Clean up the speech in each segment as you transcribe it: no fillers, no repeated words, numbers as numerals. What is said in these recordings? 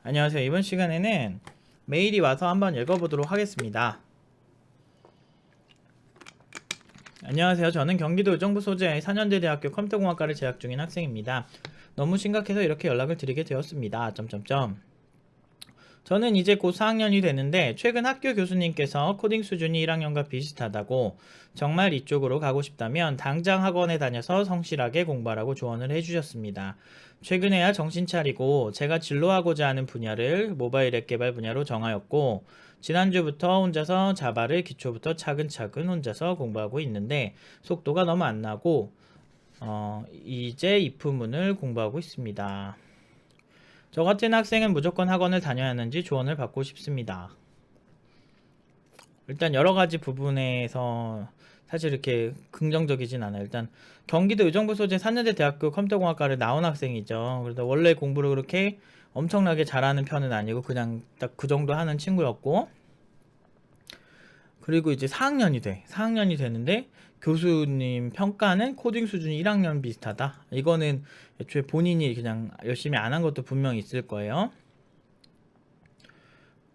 안녕하세요. 이번 시간에는 메일이 와서 한번 읽어보도록 하겠습니다. 안녕하세요. 저는 경기도 의정부 소재의 4년제 대학교 컴퓨터공학과를 재학 중인 학생입니다. 너무 심각해서 이렇게 연락을 드리게 되었습니다. 저는 이제 곧 4학년이 되는데 최근 학교 교수님께서 코딩 수준이 1학년과 비슷하다고 정말 이쪽으로 가고 싶다면 당장 학원에 다녀서 성실하게 공부하라고 조언을 해주셨습니다. 최근에야 정신 차리고 제가 진로하고자 하는 분야를 모바일 앱 개발 분야로 정하였고 지난주부터 혼자서 자바를 기초부터 차근차근 혼자서 공부하고 있는데 속도가 너무 안 나고 이제 if문을 공부하고 있습니다. 저 같은 학생은 무조건 학원을 다녀야 하는지 조언을 받고 싶습니다. 일단 여러가지 부분에서 사실 이렇게 긍정적이진 않아요. 일단 경기도 의정부 소재 4년제 대학교 컴퓨터공학과를 나온 학생이죠. 그래서 원래 공부를 그렇게 엄청나게 잘하는 편은 아니고 그냥 딱 그 정도 하는 친구였고, 그리고 이제 4학년이 되는데 교수님 평가는 코딩 수준이 1학년 비슷하다. 이거는 애초에 본인이 그냥 열심히 안 한 것도 분명히 있을 거예요.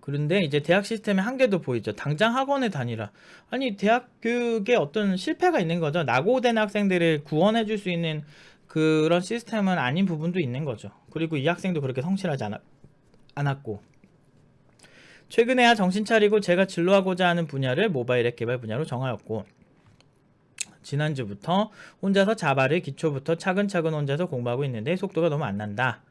그런데 이제 대학 시스템의 한계도 보이죠. 당장 학원에 다니라. 아니, 대학 교육에 어떤 실패가 있는 거죠. 낙오된 학생들을 구원해 줄 수 있는 그런 시스템은 아닌 부분도 있는 거죠. 그리고 이 학생도 그렇게 성실하지 않았고, 최근에야 정신 차리고 제가 진로하고자 하는 분야를 모바일 앱 개발 분야로 정하였고, 지난주부터 혼자서 자바를 기초부터 차근차근 혼자서 공부하고 있는데 속도가 너무 안 난다.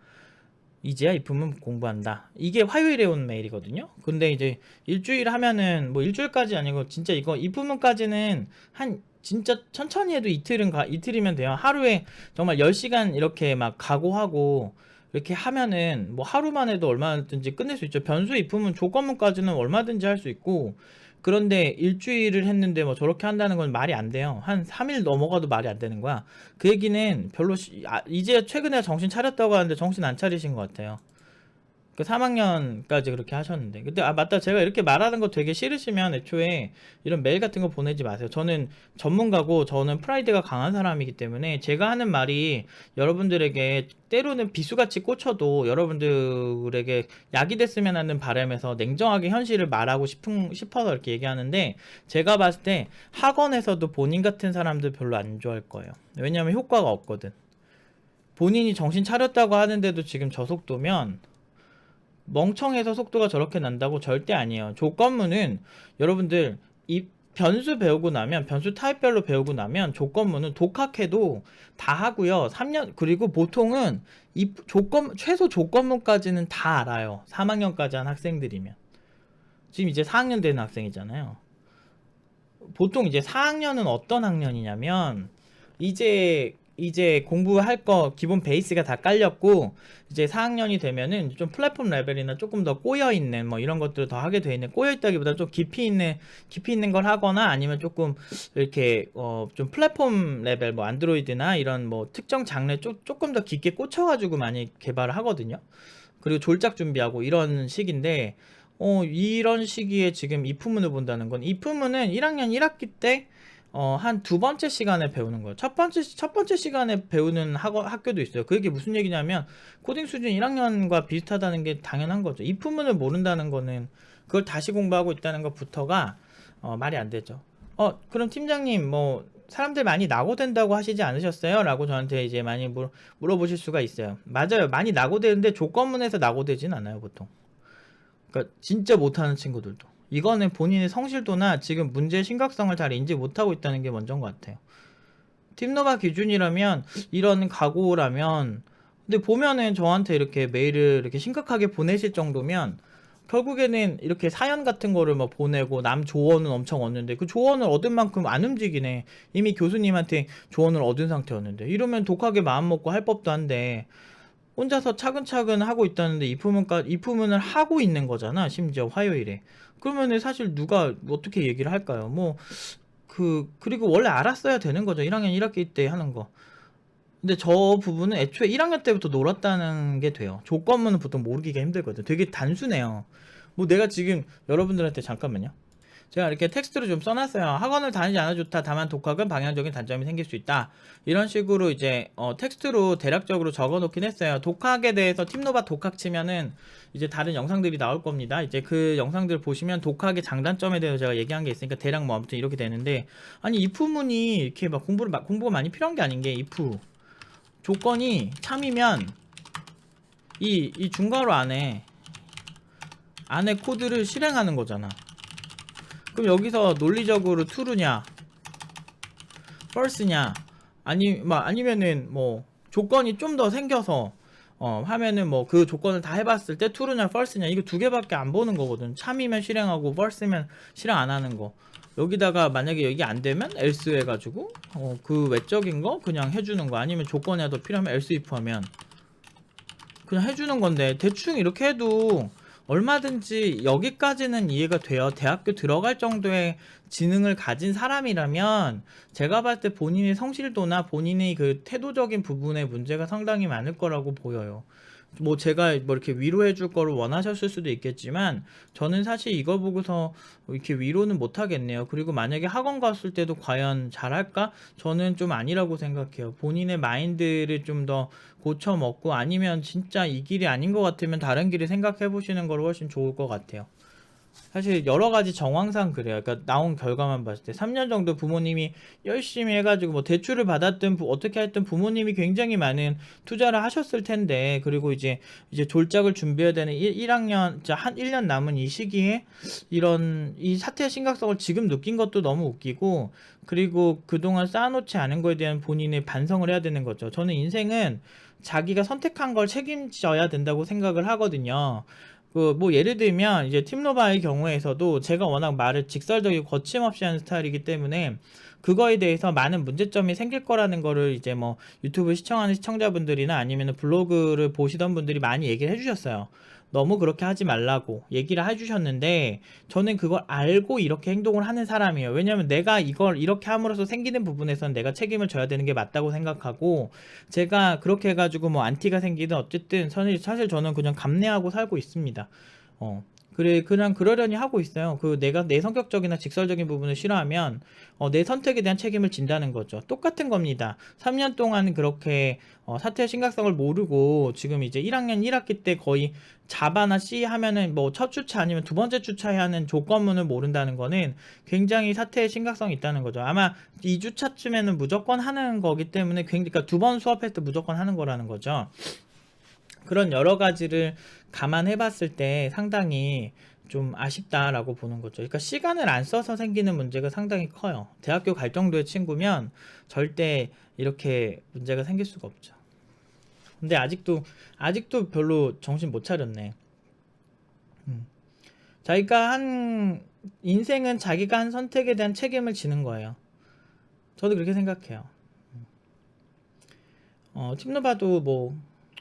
이제야 if문 공부한다. 이게 화요일에 온 메일이거든요. 근데 이제 일주일 하면은 뭐 일주일까지 아니고 진짜 이거 if문까지는 한 진짜 천천히 해도 이틀이면 돼요. 하루에 정말 10시간 이렇게 막 각오하고 이렇게 하면은 뭐 하루만 해도 얼마든지 끝낼 수 있죠. 변수 if문 조건문까지는 얼마든지 할 수 있고, 그런데 일주일을 했는데 뭐 저렇게 한다는 건 말이 안 돼요. 한 3일 넘어가도 말이 안 되는 거야. 그 얘기는 별로 이제 최근에 정신 차렸다고 하는데 정신 안 차리신 것 같아요. 그 3학년까지 그렇게 하셨는데. 근데 맞다, 제가 이렇게 말하는 거 되게 싫으시면 애초에 이런 메일 같은 거 보내지 마세요. 저는 전문가고 저는 프라이드가 강한 사람이기 때문에 제가 하는 말이 여러분들에게 때로는 비수같이 꽂혀도 여러분들에게 약이 됐으면 하는 바람에서 냉정하게 현실을 말하고 싶어서 이렇게 얘기하는데, 제가 봤을 때 학원에서도 본인 같은 사람들 별로 안 좋아할 거예요. 왜냐면 효과가 없거든. 본인이 정신 차렸다고 하는데도 지금 저 속도면 멍청해서 속도가 저렇게 난다고 절대 아니에요. 조건문은 여러분들 이 변수 배우고 나면, 변수 타입별로 배우고 나면 조건문은 독학해도 다 하고요. 3년, 그리고 보통은 이 최소 조건문까지는 다 알아요. 3학년까지 한 학생들이면. 지금 이제 4학년 되는 학생이잖아요. 보통 이제 4학년은 어떤 학년이냐면 이제 공부할 거 기본 베이스가 다 깔렸고, 이제 4학년이 되면은 좀 플랫폼 레벨이나 조금 더 꼬여있는 뭐 이런 것들을 더 하게 돼 있는, 꼬여있다기보다 좀 깊이 있는 걸 하거나 아니면 조금 이렇게 좀 플랫폼 레벨 뭐 안드로이드나 이런 뭐 특정 장르에 조금 더 깊게 꽂혀가지고 많이 개발을 하거든요. 그리고 졸작 준비하고 이런 식인데, 이런 시기에 지금 if문을 본다는 건, if문은 1학년 1학기 때 한 두 번째 시간에 배우는 거예요. 첫 번째 시간에 배우는 학교도 있어요. 그게 무슨 얘기냐면 코딩 수준 1학년과 비슷하다는 게 당연한 거죠. if문을 모른다는 거는 그걸 다시 공부하고 있다는 것부터가 말이 안 되죠. 그럼 팀장님 뭐 사람들 많이 낙오된다고 하시지 않으셨어요? 라고 저한테 이제 많이 물어보실 수가 있어요. 맞아요. 많이 낙오되는데 조건문에서 낙오되진 않아요, 보통. 그러니까 진짜 못하는 친구들도. 이거는 본인의 성실도나 지금 문제의 심각성을 잘 인지 못하고 있다는 게 먼저인 것 같아요. 팀노바 기준이라면, 이런 각오라면, 근데 보면은 저한테 이렇게 메일을 이렇게 심각하게 보내실 정도면 결국에는 이렇게 사연 같은 거를 막 보내고 남 조언은 엄청 얻는데 그 조언을 얻은 만큼 안 움직이네. 이미 교수님한테 조언을 얻은 상태였는데. 이러면 독하게 마음 먹고 할 법도 한데 혼자서 차근차근 하고 있다는데 if문을 하고 있는 거잖아, 심지어 화요일에. 그러면은 사실 누가 어떻게 얘기를 할까요? 뭐 그리고 원래 알았어야 되는 거죠. 1학년 1학기 때 하는 거. 근데 저 부분은 애초에 1학년 때부터 놀았다는 게 돼요. 조건문은 보통 모르기가 힘들거든. 되게 단순해요. 뭐 내가 지금 여러분들한테, 잠깐만요. 제가 이렇게 텍스트로 좀 써놨어요. 학원을 다니지 않아 좋다. 다만 독학은 방향적인 단점이 생길 수 있다. 이런 식으로 이제 텍스트로 대략적으로 적어놓긴 했어요. 독학에 대해서 팀노바 독학 치면은 이제 다른 영상들이 나올 겁니다. 이제 그 영상들 보시면 독학의 장단점에 대해서 제가 얘기한 게 있으니까 대략 뭐 아무튼 이렇게 되는데, 아니 if문이 이렇게 막 공부가 많이 필요한 게 아닌 게, if 조건이 참이면 이 중괄호 안에 코드를 실행하는 거잖아. 그럼 여기서 논리적으로 true냐 false냐, 아니면은 뭐 조건이 좀 더 생겨서 하면은 뭐 그 조건을 다 해봤을 때 true냐 false냐, 이거 두 개밖에 안 보는 거거든. 참이면 실행하고 false면 실행 안 하는 거. 여기다가 만약에 이게 안 되면 else 해가지고 그 외적인 거 그냥 해주는 거, 아니면 조건이 더 필요하면 else if 하면 그냥 해주는 건데, 대충 이렇게 해도 얼마든지 여기까지는 이해가 돼요. 대학교 들어갈 정도의 지능을 가진 사람이라면 제가 봤을 때 본인의 성실도나 본인의 그 태도적인 부분에 문제가 상당히 많을 거라고 보여요. 뭐 제가 뭐 이렇게 위로해 줄 거를 원하셨을 수도 있겠지만, 저는 사실 이거 보고서 이렇게 위로는 못 하겠네요. 그리고 만약에 학원 갔을 때도 과연 잘할까? 저는 좀 아니라고 생각해요. 본인의 마인드를 좀 더 고쳐 먹고, 아니면 진짜 이 길이 아닌 것 같으면 다른 길을 생각해 보시는 걸 훨씬 좋을 것 같아요. 사실 여러 가지 정황상 그래요. 그러니까 나온 결과만 봤을 때 3년 정도 부모님이 열심히 해가지고 뭐 대출을 받았든 어떻게 했든 부모님이 굉장히 많은 투자를 하셨을 텐데, 그리고 이제 졸작을 준비해야 되는 1학년 한 1년 남은 이 시기에 이런 이 사태의 심각성을 지금 느낀 것도 너무 웃기고, 그리고 그동안 쌓아놓지 않은 거에 대한 본인의 반성을 해야 되는 거죠. 저는 인생은 자기가 선택한 걸 책임져야 된다고 생각을 하거든요. 그 뭐 예를 들면 이제 팀노바의 경우에서도 제가 워낙 말을 직설적이고 거침없이 하는 스타일이기 때문에 그거에 대해서 많은 문제점이 생길 거라는 거를 이제 뭐 유튜브 시청하는 시청자분들이나 아니면 블로그를 보시던 분들이 많이 얘기를 해주셨어요. 너무 그렇게 하지 말라고 얘기를 해주셨는데, 저는 그걸 알고 이렇게 행동을 하는 사람이에요. 왜냐면 내가 이걸 이렇게 함으로써 생기는 부분에선 내가 책임을 져야 되는 게 맞다고 생각하고, 제가 그렇게 해가지고 뭐 안티가 생기든 어쨌든 사실 저는 그냥 감내하고 살고 있습니다. 그래, 그냥 그러려니 하고 있어요. 내가 내 성격적이나 직설적인 부분을 싫어하면 내 선택에 대한 책임을 진다는 거죠. 똑같은 겁니다. 3년 동안 그렇게 사태의 심각성을 모르고 지금 이제 1학년 1학기 때 거의 자바나 C 하면은 뭐 첫 주차 아니면 두 번째 주차해야 하는 조건문을 모른다는 거는 굉장히 사태의 심각성이 있다는 거죠. 아마 2주차쯤에는 무조건 하는 거기 때문에 그러니까 두 번 수업할 때 무조건 하는 거라는 거죠. 그런 여러 가지를 감안해 봤을 때 상당히 좀 아쉽다라고 보는 거죠. 그러니까 시간을 안 써서 생기는 문제가 상당히 커요. 대학교 갈 정도의 친구면 절대 이렇게 문제가 생길 수가 없죠. 근데 아직도 별로 정신 못 차렸네. 인생은 자기가 한 선택에 대한 책임을 지는 거예요. 저도 그렇게 생각해요. 팀노바도 뭐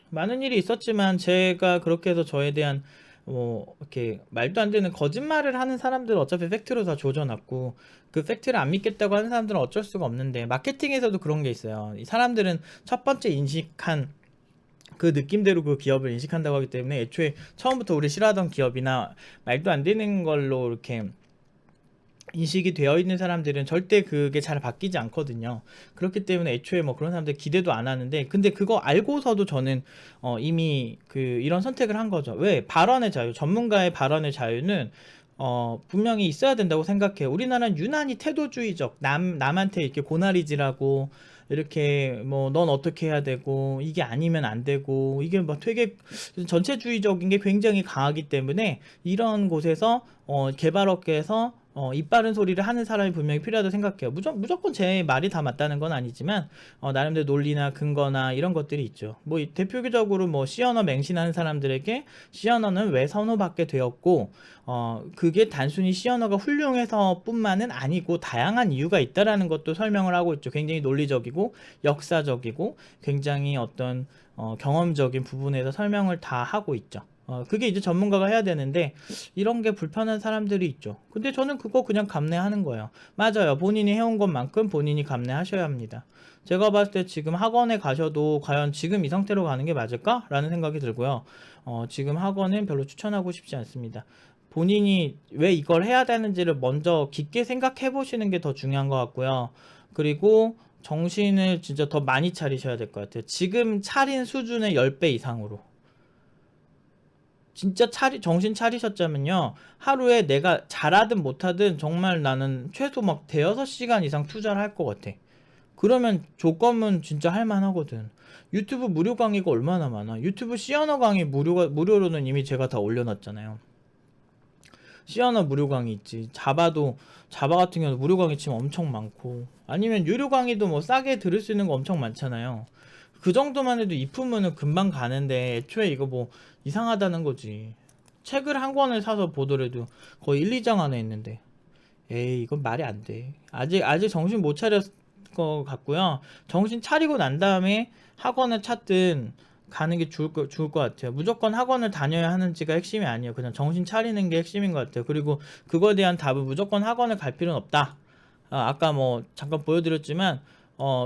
많은 일이 있었지만 제가 그렇게 해서 저에 대한 뭐 이렇게 말도 안 되는 거짓말을 하는 사람들은 어차피 팩트로 다 조져놨고, 그 팩트를 안 믿겠다고 하는 사람들은 어쩔 수가 없는데, 마케팅에서도 그런 게 있어요. 이 사람들은 첫 번째 인식한 그 느낌대로 그 기업을 인식한다고 하기 때문에, 애초에 처음부터 우리 싫어하던 기업이나 말도 안 되는 걸로 이렇게 인식이 되어 있는 사람들은 절대 그게 잘 바뀌지 않거든요. 그렇기 때문에 애초에 뭐 그런 사람들 기대도 안 하는데, 근데 그거 알고서도 저는 이미 이런 선택을 한 거죠. 왜? 발언의 자유, 전문가의 발언의 자유는 분명히 있어야 된다고 생각해요. 우리나라는 유난히 태도주의적, 남한테 이렇게 고나리질하고, 이렇게 뭐 넌 어떻게 해야 되고, 이게 아니면 안 되고, 이게 뭐 되게 전체주의적인 게 굉장히 강하기 때문에, 이런 곳에서 개발업계에서 입 바른 소리를 하는 사람이 분명히 필요하다고 생각해요. 무조건 제 말이 다 맞다는 건 아니지만 나름대로 논리나 근거나 이런 것들이 있죠. 뭐 대표적으로 뭐 C언어 맹신하는 사람들에게 C언어는 왜 선호받게 되었고, 그게 단순히 C언어가 훌륭해서 뿐만은 아니고 다양한 이유가 있다라는 것도 설명을 하고 있죠. 굉장히 논리적이고 역사적이고 굉장히 어떤 경험적인 부분에서 설명을 다 하고 있죠. 그게 이제 전문가가 해야 되는데, 이런 게 불편한 사람들이 있죠. 근데 저는 그거 그냥 감내하는 거예요. 맞아요. 본인이 해온 것만큼 본인이 감내하셔야 합니다. 제가 봤을 때 지금 학원에 가셔도 과연 지금 이 상태로 가는 게 맞을까? 라는 생각이 들고요. 지금 학원은 별로 추천하고 싶지 않습니다. 본인이 왜 이걸 해야 되는지를 먼저 깊게 생각해 보시는 게 더 중요한 것 같고요. 그리고 정신을 진짜 더 많이 차리셔야 될 것 같아요. 지금 차린 수준의 10배 이상으로. 진짜 정신 차리셨자면요. 하루에 내가 잘하든 못하든 정말 나는 최소 막 대여섯 시간 이상 투자를 할 것 같아. 그러면 조건은 진짜 할만하거든. 유튜브 무료 강의가 얼마나 많아. 유튜브 C언어 강의 무료로는 이미 제가 다 올려놨잖아요. C언어 무료 강의 있지. 자바 같은 경우는 무료 강의 치면 엄청 많고, 아니면 유료 강의도 뭐 싸게 들을 수 있는 거 엄청 많잖아요. 그 정도만 해도 입문은 금방 가는데 애초에 이거 뭐 이상하다는 거지. 책을 한 권을 사서 보더라도 거의 1, 2장 안에 있는데, 에이 이건 말이 안 돼. 아직 정신 못 차렸 것 같고요. 정신 차리고 난 다음에 학원을 찾든 가는 게 좋을 것 같아요. 무조건 학원을 다녀야 하는지가 핵심이 아니에요. 그냥 정신 차리는 게 핵심인 것 같아요. 그리고 그거에 대한 답은 무조건 학원을 갈 필요는 없다. 아까 뭐 잠깐 보여드렸지만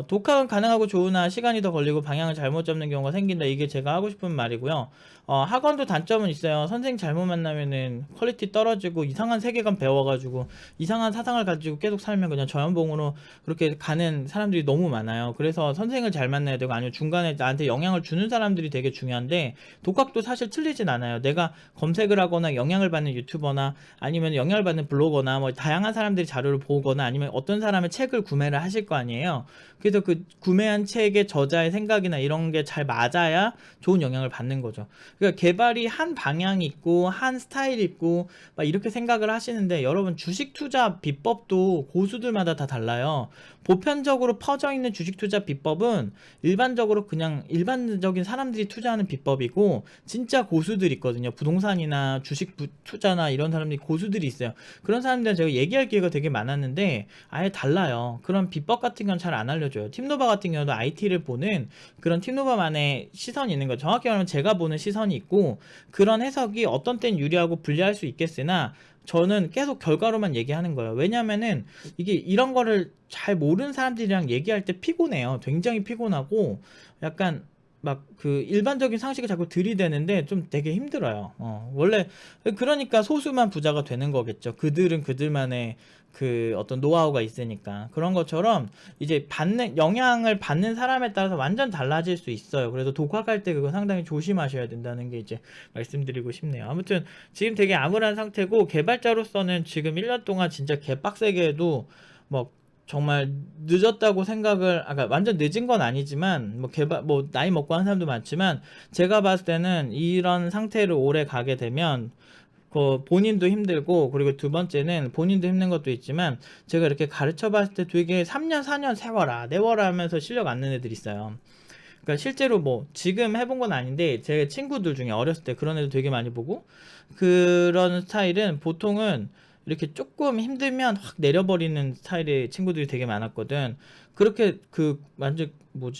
독학은 가능하고 좋으나 시간이 더 걸리고 방향을 잘못 잡는 경우가 생긴다. 이게 제가 하고 싶은 말이고요. 학원도 단점은 있어요. 선생님 잘못 만나면은 퀄리티 떨어지고 이상한 세계관 배워가지고 이상한 사상을 가지고 계속 살면 그냥 저연봉으로 그렇게 가는 사람들이 너무 많아요. 그래서 선생을 잘 만나야 되고, 아니면 중간에 나한테 영향을 주는 사람들이 되게 중요한데, 독학도 사실 틀리진 않아요. 내가 검색을 하거나 영향을 받는 유튜버나 아니면 영향을 받는 블로거나 뭐 다양한 사람들이 자료를 보거나 아니면 어떤 사람의 책을 구매를 하실 거 아니에요. 그래서 그 구매한 책의 저자의 생각이나 이런 게 잘 맞아야 좋은 영향을 받는 거죠. 그러니까 개발이 한 방향이 있고 한 스타일이 있고 막 이렇게 생각을 하시는데, 여러분 주식 투자 비법도 고수들마다 다 달라요. 보편적으로 퍼져 있는 주식 투자 비법은 일반적으로 그냥 일반적인 사람들이 투자하는 비법이고, 진짜 고수들이 있거든요. 부동산이나 주식 투자나 이런 사람들이 고수들이 있어요. 그런 사람들은 제가 얘기할 기회가 되게 많았는데 아예 달라요. 그런 비법 같은 건 잘 안 알려줘요. 팀노바 같은 경우도 IT를 보는 그런 팀노바만의 시선이 있는 거죠. 정확히 말하면 제가 보는 시선이 있고, 그런 해석이 어떤 땐 유리하고 불리할 수 있겠으나 저는 계속 결과로만 얘기하는 거예요. 왜냐면은 이게 이런 거를 잘 모르는 사람들이랑 얘기할 때 피곤해요. 굉장히 피곤하고, 약간 막 그 일반적인 상식을 자꾸 들이대는데 좀 되게 힘들어요. 원래 그러니까 소수만 부자가 되는 거겠죠. 그들은 그들만의 그 어떤 노하우가 있으니까. 그런 것처럼 이제 영향을 받는 사람에 따라서 완전 달라질 수 있어요. 그래서 독학할 때 그거 상당히 조심하셔야 된다는 게 이제 말씀드리고 싶네요. 아무튼 지금 되게 암울한 상태고, 개발자로서는 지금 1년 동안 진짜 개빡세게 해도 뭐 정말 늦었다고 생각을, 아까 완전 늦은 건 아니지만 뭐 나이 먹고 하는 사람도 많지만, 제가 봤을 때는 이런 상태로 오래 가게 되면 본인도 힘들고, 그리고 두 번째는 본인도 힘든 것도 있지만, 제가 이렇게 가르쳐 봤을 때 되게 3년 4년 세워라 내워라 하면서 실력 않는 애들 있어요. 그러니까 실제로 뭐 지금 해본 건 아닌데 제 친구들 중에 어렸을 때 그런 애들 되게 많이 보고, 그런 스타일은 보통은 이렇게 조금 힘들면 확 내려버리는 스타일의 친구들이 되게 많았거든. 그렇게 완전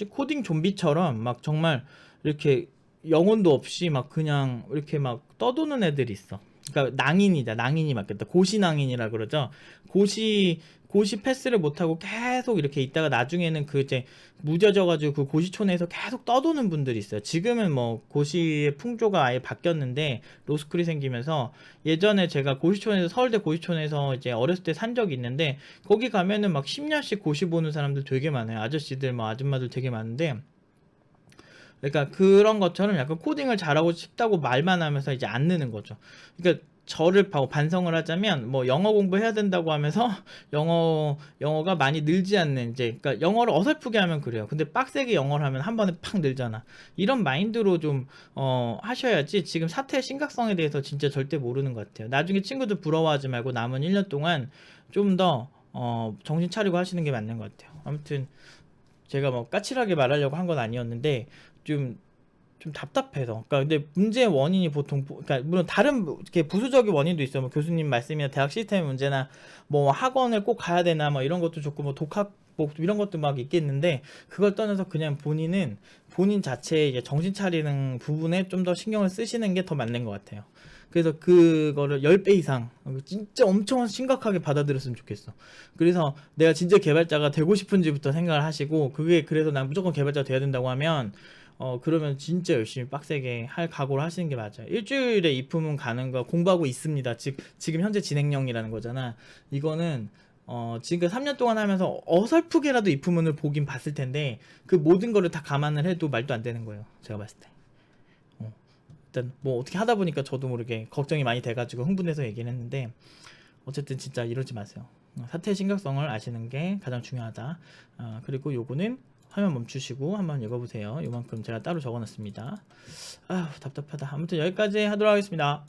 코딩 좀비처럼 막 정말 이렇게 영혼도 없이 막 그냥 이렇게 막 떠도는 애들이 있어. 그러니까 낭인이 맞겠다. 고시낭인이라 그러죠. 고시 패스를 못하고 계속 이렇게 있다가 나중에는 이제 무뎌져가지고 그 고시촌에서 계속 떠도는 분들이 있어요. 지금은 뭐 고시의 풍조가 아예 바뀌었는데, 로스쿨이 생기면서, 예전에 제가 서울대 고시촌에서 이제 어렸을 때 산 적이 있는데, 거기 가면은 막 10년씩 고시 보는 사람들 되게 많아요. 아저씨들 뭐 아줌마들 되게 많은데, 그러니까 그런 것처럼 약간 코딩을 잘하고 싶다고 말만 하면서 이제 안 느는 거죠. 그러니까 저를 반성을 하자면, 뭐 영어 공부해야 된다고 하면서 영어가 많이 늘지 않는, 이제 그러니까 영어를 어설프게 하면 그래요. 근데 빡세게 영어를 하면 한 번에 팍 늘잖아. 이런 마인드로 좀 하셔야지. 지금 사태의 심각성에 대해서 진짜 절대 모르는 것 같아요. 나중에 친구들 부러워하지 말고 남은 1년 동안 좀 더 정신 차리고 하시는 게 맞는 것 같아요. 아무튼 제가 뭐 까칠하게 말하려고 한 건 아니었는데 좀 답답해서. 그러니까 근데 문제의 원인이 보통 그러니까 물론 다른 이렇게 부수적인 원인도 있어요. 뭐 교수님 말씀이나 대학 시스템 문제나 뭐 학원을 꼭 가야 되나 뭐 이런 것도 좋고, 뭐 독학 뭐 이런 것도 막 있겠는데, 그걸 떠나서 그냥 본인 자체의 이제 정신 차리는 부분에 좀 더 신경을 쓰시는 게 더 맞는 것 같아요. 그래서 그거를 10배 이상 진짜 엄청 심각하게 받아들였으면 좋겠어. 그래서 내가 진짜 개발자가 되고 싶은지부터 생각을 하시고, 그게 그래서 난 무조건 개발자 돼야 된다고 하면 그러면 진짜 열심히 빡세게 할 각오를 하시는 게 맞아요. 일주일에 입후문 가는 거 공부하고 있습니다. 지금 현재 진행형이라는 거잖아. 이거는 지금 3년 동안 하면서 어설프게라도 입후문을 보긴 봤을 텐데 그 모든 거를 다 감안을 해도 말도 안 되는 거예요. 제가 봤을 때. 일단 뭐 어떻게 하다 보니까 저도 모르게 걱정이 많이 돼가지고 흥분해서 얘기를 했는데 어쨌든 진짜 이러지 마세요. 사태의 심각성을 아시는 게 가장 중요하다. 그리고 요거는 화면 멈추시고 한번 읽어보세요. 요만큼 제가 따로 적어놨습니다. 답답하다. 아무튼 여기까지 하도록 하겠습니다.